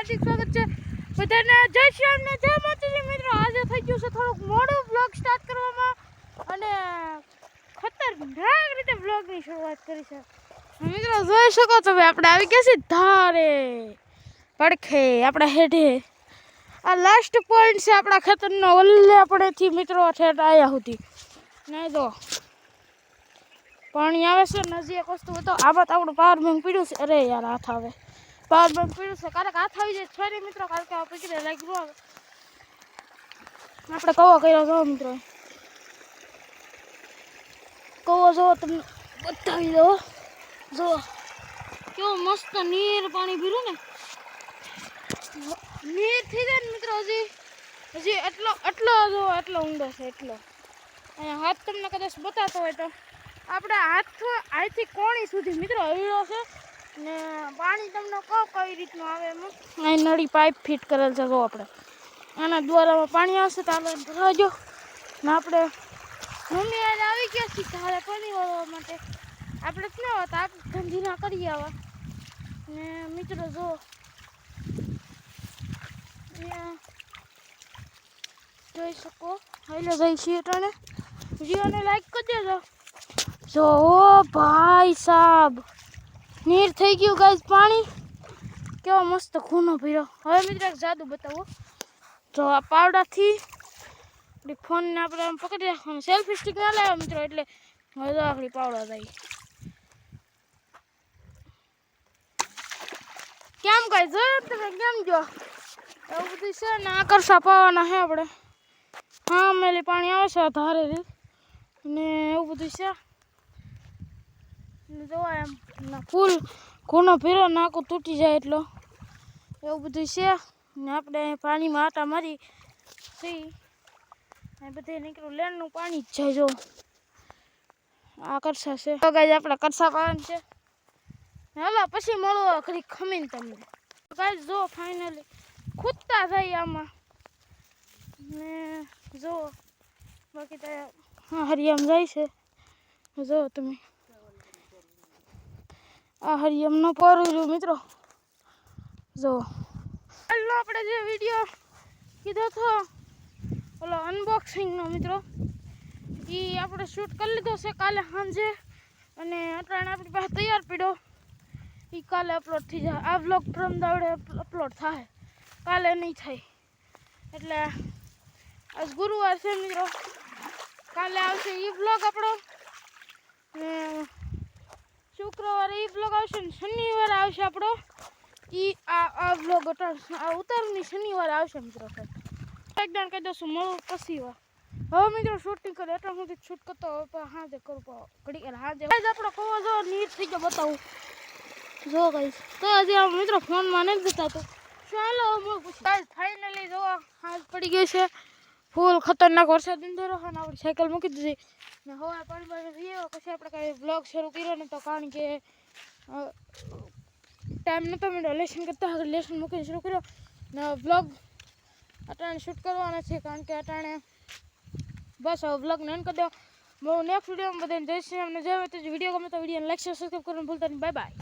હાર્દિક સ્વાગત છે બધાને જય શ્રી રામ ને જય માતાજી મિત્રો આજે થઈ ગયું છે થોડુંક મોડું વ્લોગ સ્ટાર્ટ કરવામાં અને ખતરનાક રીતે વ્લોગની શરૂઆત કરી છે મિત્રો જોઈ શકો છો આપણે આવી ગયા છીએ ધારે પડખે આપણા હેઠે આ લાસ્ટ પોઈન્ટ છે આપણા ખેતરનો ઓલે આપણેથી મિત્રો ઠેઠ આવ્યા હતી નહીં તો પાણી આવે છે નજીક વસ્તુ તો આમાં તો આપણું પાવર બેંક પીડ્યું છે અરે યાર હાથ આવે પાવર બેંક પીડ્યું છે ક્યારેક હાથ આવી જાય છોરી મિત્રો કારણ કે આ પીકડે લાગ્યું આવે આપણે કવો કર્યો જો મિત્રો કવો જો તમને બતાવી દો જો કેવું મસ્ત નીર પાણી પીરું ને નીર થઈ જાય ને મિત્રો હજી એટલો ઊંડો છે એટલો અને હાથ તમને કદાચ બતાતો હોય તો આપણા હાથથી કોણી સુધી મિત્રો હળીઓ છે ને પાણી તમને કહો કઈ રીતનું આવે એમાં અહીં નળી પાઇપ ફિટ કરેલ છે જો આપણે આના દ્વારામાં પાણી આવશે તો આપણે ભરાજો ને આપણે મમ્મી આજે આવી ગયા છીએ તારે પાણી વાળવા માટે આપણે જ ન હોતા આપણે ધંધી ના કરી આવા ને મિત્રો જો જોઈ શકો એટલે જઈ છીએ તને વિડીયોને લાઈક કરી દેજો જો ભાઈ સાહેબ નીર થઈ ગયું ગાઈસ પાણી કેવો મસ્ત ખૂનો ભર્યો હવે મિત્રો એક જાદુ બતાવો જો આ પાવડાથી ફોનને આપણે આમ પકડી રાખવાનું સેલ્ફી સ્ટિક ના લાવ્યા મિત્રો એટલે હવે તો આખરી પાવડા થાય કેમ ગાઈસ જોયું તમે કેમ જો એવું બધું છે ને આકર્ષા પાવાના છે આપણે હા મેલી પાણી આવે છે ધારે ને એવું બધું છે જોવા એમ ફૂલ ખૂનો ભીરો નાકું તૂટી જાય એટલો એવું બધું છે ને આપણે પાણીમાં આટા મારી સી બધે નીકળ્યું લેણનું પાણી જ જાય જો આ કરસા છે તો ગાઈસ આપણે કરસા પાવાનું છે હાલો પછી મળો ઘડી ખમીને તમને ગાઈસ જો ફાઇનલી ખૂદતા થાય આમાં ને જો બાકી તો હા હરિયામ જાય છે જો તમે આ હરિયમનો પરું મિત્રો જો હાલો આપણે જે વિડીયો કીધો હતો ઓલો અનબોક્સિંગનો મિત્રો એ આપણે શૂટ કરી લીધો છે કાલે સાંજે અને અટાણે આપણી પાસે તૈયાર પડ્યો એ કાલે અપલોડ થઈ જાય આ વ્લોગ પ્રમ દાવડે અપલોડ થાય કાલે નહીં થાય એટલે આજ ગુરુવાર છે મિત્રો કાલે આવશે એ વ્લોગ આપણો ને શુક્રવારે એ બ્લોગ આવશે ને શનિવારે આવશે આપણો આ બ્લોગ ઉતારની શનિવારે આવશે મિત્રો એકદમ કહી દઉં મળું પછી હવે મિત્રો શૂટિંગ કરે એટલા સુધી શૂટ કરતો હવે હાજે કરું ઘડી હાજે આપણો કવો જો નીર થઈ ગયો બતાવું જો ગઈશ તો હજી આ મિત્રો ફોનમાં નથી બતાતો ચાલો ફાઇનલી જો હાથ પડી ગઈ છે ફૂલ ખતરનાક વરસાદ અંધેરો અને આપણી સાયકલ મૂકી દીધી ને હવે પાણી જઈએ પછી આપણે કાંઈ બ્લોગ શરૂ કર્યો ને તો કારણ કે ટાઈમ નહોતો મળ્યો લેસન કરતા લેસન મૂકીને શરૂ કર્યો ને બ્લોગ અટાણે શૂટ કરવાના છે કારણ કે અટાણે બસ હવે બ્લોગને એન્ડ કરી દો બહુ નેક્સ્ટ વિડીયોમાં બધાને જય શ્રી રામ ને જય માતાજી વિડીયો ગમે તો વિડીયોને લાઈક સબસ્ક્રાઈબ કરવાનું ભૂલતા નહીં બાય બાય